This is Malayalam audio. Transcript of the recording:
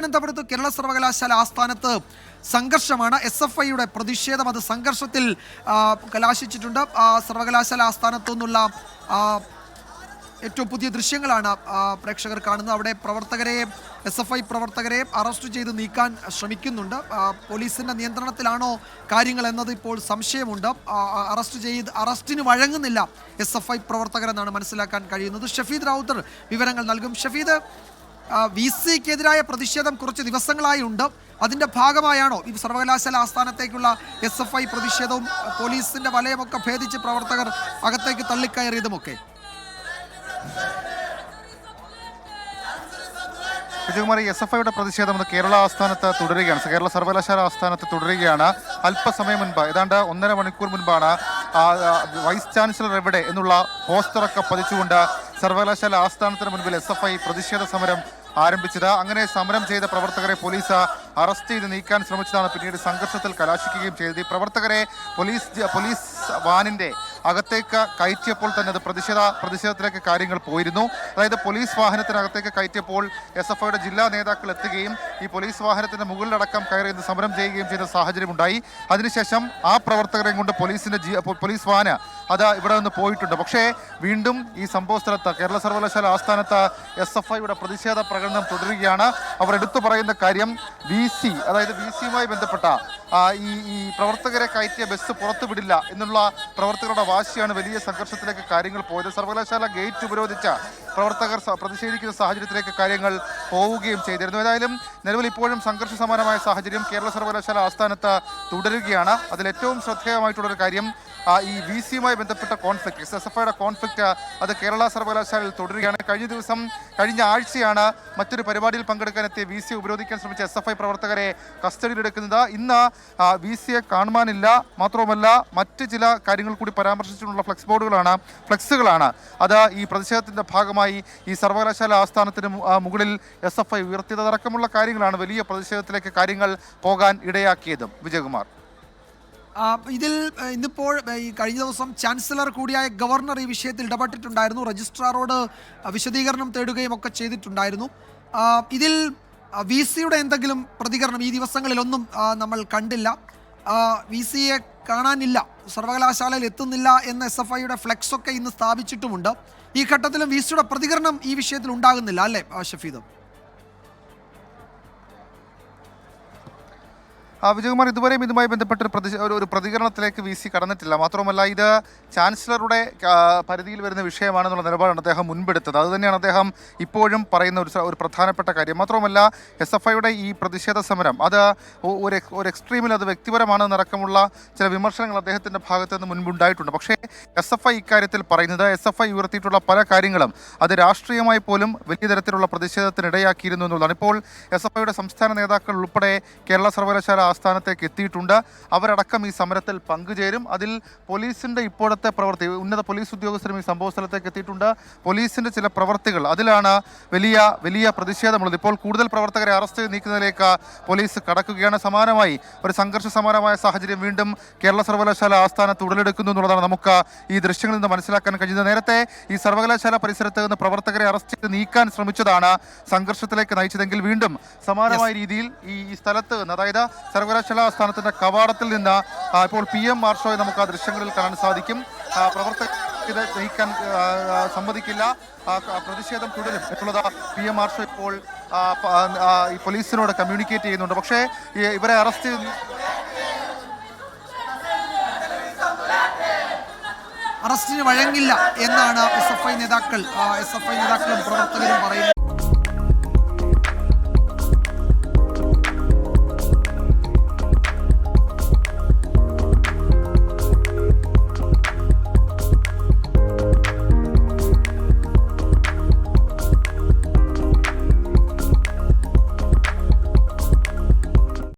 തിരുവനന്തപുരത്ത് കേരള സർവകലാശാല ആസ്ഥാനത്ത് സംഘർഷമാണ്. SFIയുടെ പ്രതിഷേധം അത് സംഘർഷത്തിൽ കലാശിച്ചിട്ടുണ്ട്. സർവകലാശാല ആസ്ഥാനത്തു നിന്നുള്ള ഏറ്റവും പുതിയ ദൃശ്യങ്ങളാണ് പ്രേക്ഷകർ കാണുന്നത്. അവിടെ പ്രവർത്തകരെ SFI പ്രവർത്തകരെ അറസ്റ്റ് ചെയ്ത് നീക്കാൻ ശ്രമിക്കുന്നുണ്ട്. പോലീസിൻ്റെ നിയന്ത്രണത്തിലാണോ കാര്യങ്ങൾ എന്നത് ഇപ്പോൾ സംശയമുണ്ട്. അറസ്റ്റിന് വഴങ്ങുന്നില്ല SFI പ്രവർത്തകരെന്നാണ് മനസ്സിലാക്കാൻ കഴിയുന്നത്. ഷഫീദ് റാവുത്തർ വിവരങ്ങൾ നൽകും. ഷഫീദ്, VC-ക്കെതിരായ പ്രതിഷേധം കുറച്ച് ദിവസങ്ങളായി ഉണ്ട്. അതിൻ്റെ ഭാഗമായാണോ ഈ സർവകലാശാല ആസ്ഥാനത്തേക്കുള്ള SFI പ്രതിഷേധവും പോലീസിൻ്റെ വലയമൊക്കെ ഭേദിച്ച് പ്രവർത്തകർ അകത്തേക്ക് തള്ളിക്കയറിയതുമൊക്കെ? വിജയകുമാരി, SFIയുടെ പ്രതിഷേധം കേരള ആസ്ഥാനത്ത് തുടരുകയാണ്. കേരള സർവകലാശാല ആസ്ഥാനത്ത് തുടരുകയാണ്. അല്പസമയം മുൻപ്, ഏതാണ്ട് 1.5 മണിക്കൂർ മുൻപാണ് വൈസ് ചാൻസലർ എവിടെ എന്നുള്ള പോസ്റ്ററൊക്കെ പതിച്ചുകൊണ്ട് സർവകലാശാല ആസ്ഥാനത്തിന് മുൻപിൽ SFI പ്രതിഷേധ സമരം ആരംഭിച്ചത്. അങ്ങനെ സമരം ചെയ്ത പ്രവർത്തകരെ പോലീസ് അറസ്റ്റ് ചെയ്ത് നീക്കാൻ ശ്രമിച്ചതാണ് പിന്നീട് സംഘർഷത്തിൽ കലാശിക്കുകയും ചെയ്തത്. ഈ പ്രവർത്തകരെ പോലീസ് വാനിൻ്റെ അകത്തേക്ക് കയറ്റിയപ്പോൾ തന്നെ അത് പ്രതിഷേധത്തിലേക്ക് കാര്യങ്ങൾ പോയിരുന്നു. അതായത് പോലീസ് വാഹനത്തിനകത്തേക്ക് കയറ്റിയപ്പോൾ SFIയുടെ ജില്ലാ നേതാക്കൾ എത്തുകയും ഈ പോലീസ് വാഹനത്തിൻ്റെ മുകളിലടക്കം കയറി സമരം ചെയ്യുകയും ചെയ്ത സാഹചര്യമുണ്ടായി. അതിനുശേഷം ആ പ്രവർത്തകരെയും കൊണ്ട് പോലീസ് വാന് അത് ഇവിടെ നിന്ന് പോയിട്ടുണ്ട്. പക്ഷേ വീണ്ടും ഈ സംഭവ സ്ഥലത്ത് കേരള സർവകലാശാല ആസ്ഥാനത്ത് SFIയുടെ പ്രതിഷേധ പ്രകടനം തുടരുകയാണ്. അവർ എടുത്തു പറയുന്ന കാര്യം അതായത് VC-യുമായി ബന്ധപ്പെട്ട ഈ പ്രവർത്തകരെ കയറ്റിയ ബസ് പുറത്തുവിടില്ല എന്നുള്ള പ്രവർത്തകരുടെ വാശിയാണ് വലിയ സംഘർഷത്തിലേക്ക് കാര്യങ്ങൾ പോയത്. സർവകലാശാല ഗേറ്റ് ഉപരോധിച്ച പ്രവർത്തകർ പ്രതിഷേധിക്കുന്ന സാഹചര്യത്തിലേക്ക് കാര്യങ്ങൾ പോവുകയും ചെയ്തിരുന്നു. ഏതായാലും നിലവിൽ ഇപ്പോഴും സംഘർഷ സമാനമായ സാഹചര്യം കേരള സർവകലാശാല ആസ്ഥാനത്ത് തുടരുകയാണ്. അതിൽ ഏറ്റവും ശ്രദ്ധേയമായിട്ടുള്ളൊരു കാര്യം ഈ VC-യുമായി ബന്ധപ്പെട്ട കോൺഫ്ലിക്റ്റ്, SFIയുടെ കോൺഫ്ലിക്റ്റ് അത് കേരള സർവകലാശാലയിൽ തുടരുകയാണ്. കഴിഞ്ഞ ആഴ്ചയാണ് മറ്റൊരു പരിപാടിയിൽ പങ്കെടുക്കാൻ എത്തിയ VC ഉപരോധിക്കാൻ ശ്രമിച്ച SFI പ്രവർത്തകരെ കസ്റ്റഡിയിലെടുക്കുന്നത്. ഇന്ന് VC-യെ കാണുവാനില്ല. മാത്രവുമല്ല മറ്റ് ചില കാര്യങ്ങൾ കൂടി പരാമർശിച്ചുള്ള ഫ്ലെക്സുകളാണ് അത് ഈ പ്രതിഷേധത്തിൻ്റെ ഭാഗമായി ഈ സർവകലാശാല ആസ്ഥാനത്തിന് മുകളിൽ SFI ഉയർത്തിയതടക്കമുള്ള കാര്യങ്ങളാണ് വലിയ പ്രതിഷേധത്തിലേക്ക് കാര്യങ്ങൾ പോകാൻ ഇടയാക്കിയതും. വിജയകുമാർ, ഇന്നിപ്പോൾ ഈ കഴിഞ്ഞ ദിവസം ചാൻസലർ കൂടിയായ ഗവർണർ ഈ വിഷയത്തിൽ ഇടപെട്ടിട്ടുണ്ടായിരുന്നു. രജിസ്ട്രാറോട് വിശദീകരണം തേടുകയും ഒക്കെ ചെയ്തിട്ടുണ്ടായിരുന്നു. ഇതിൽ VC-യുടെ എന്തെങ്കിലും പ്രതികരണം ഈ ദിവസങ്ങളിലൊന്നും നമ്മൾ കണ്ടില്ല. VC-യെ കാണാനില്ല, സർവകലാശാലയിൽ എത്തുന്നില്ല എന്ന SFIയുടെ ഫ്ലെക്സൊക്കെ ഇന്ന് സ്ഥാപിച്ചിട്ടുമുണ്ട്. ഈ ഘട്ടത്തിലും VC-യുടെ പ്രതികരണം ഈ വിഷയത്തിൽ ഉണ്ടാകുന്നില്ല അല്ലേ ഷഫീദ്? വിജയകുമാർ, ഇതുവരെയും ഇതുമായി ബന്ധപ്പെട്ട ഒരു പ്രതികരണത്തിലേക്ക് VC കടന്നിട്ടില്ല. മാത്രമല്ല ഇത് ചാൻസലറുടെ പരിധിയിൽ വരുന്ന വിഷയമാണെന്നുള്ള നിലപാടാണ് അദ്ദേഹം മുൻപെടുത്തത്. അതുതന്നെയാണ് അദ്ദേഹം ഇപ്പോഴും പറയുന്ന ഒരു പ്രധാനപ്പെട്ട കാര്യം. മാത്രമല്ല SFIയുടെ ഈ പ്രതിഷേധ സമരം അത് ഒരു എക്സ്ട്രീമിൽ അത് വ്യക്തിപരമാണെന്നടക്കമുള്ള ചില വിമർശനങ്ങൾ അദ്ദേഹത്തിൻ്റെ ഭാഗത്ത് നിന്ന് മുൻപുണ്ടായിട്ടുണ്ട്. പക്ഷേ SFI ഇക്കാര്യത്തിൽ പറയുന്നത് SFI ഉയർത്തിയിട്ടുള്ള പല കാര്യങ്ങളും അത് രാഷ്ട്രീയമായി പോലും വലിയ തരത്തിലുള്ള പ്രതിഷേധത്തിനിടയാക്കിയിരുന്നു എന്നുള്ളതാണ്. ഇപ്പോൾ SFIയുടെ സംസ്ഥാന നേതാക്കൾ ഉൾപ്പെടെ കേരള സർവകലാശാല ആസ്ഥാനത്തേക്ക് എത്തിയിട്ടുണ്ട്. അവരടക്കം ഈ സമരത്തിൽ പങ്കുചേരും. അതിൽ പോലീസിൻ്റെ ഇപ്പോഴത്തെ പ്രവൃത്തി, ഉന്നത പോലീസ് ഉദ്യോഗസ്ഥരും ഈ സംഭവ സ്ഥലത്തേക്ക് എത്തിയിട്ടുണ്ട്. പോലീസിൻ്റെ ചില പ്രവർത്തികൾ അതിലാണ് വലിയ പ്രതിഷേധമുള്ളത്. ഇപ്പോൾ കൂടുതൽ പ്രവർത്തകരെ അറസ്റ്റ് ചെയ്ത് നീക്കുന്നതിലേക്ക് പോലീസ് കടക്കുകയാണ്. സമാനമായി ഒരു സംഘർഷ സമാനമായ സാഹചര്യം വീണ്ടും കേരള സർവകലാശാല ആസ്ഥാനത്ത് ഉടലെടുക്കുന്നു എന്നുള്ളതാണ് നമുക്ക് ഈ ദൃശ്യങ്ങളിൽ നിന്ന് മനസ്സിലാക്കാൻ കഴിയുന്നത്. നേരത്തെ ഈ സർവകലാശാല പരിസരത്ത് നിന്ന് പ്രവർത്തകരെ അറസ്റ്റ് ചെയ്ത് നീക്കാൻ ശ്രമിച്ചതാണ് സംഘർഷത്തിലേക്ക് നയിച്ചതെങ്കിൽ വീണ്ടും സമാനമായ രീതിയിൽ ഈ സ്ഥലത്ത് നിന്ന്, അതായത് സർവകലാശാല ആസ്ഥാനത്തിന്റെ കവാടത്തിൽ നിന്ന് ഇപ്പോൾ PM മാർഷോയെ നമുക്ക് ആ ദൃശ്യങ്ങളിൽ കാണാൻ സാധിക്കും. പ്രവർത്തകർ ഇത് നീക്കാൻ സമ്മതിക്കില്ല, പ്രതിഷേധം തുടരും എന്നുള്ളത് PM മാർഷോ ഇപ്പോൾ ഈ പോലീസിനോട് കമ്മ്യൂണിക്കേറ്റ് ചെയ്യുന്നുണ്ട്. പക്ഷേ ഇവരെ അറസ്റ്റിന് വഴങ്ങില്ല എന്നാണ് SFI നേതാക്കളും പ്രവർത്തകരും പറയുന്നത്.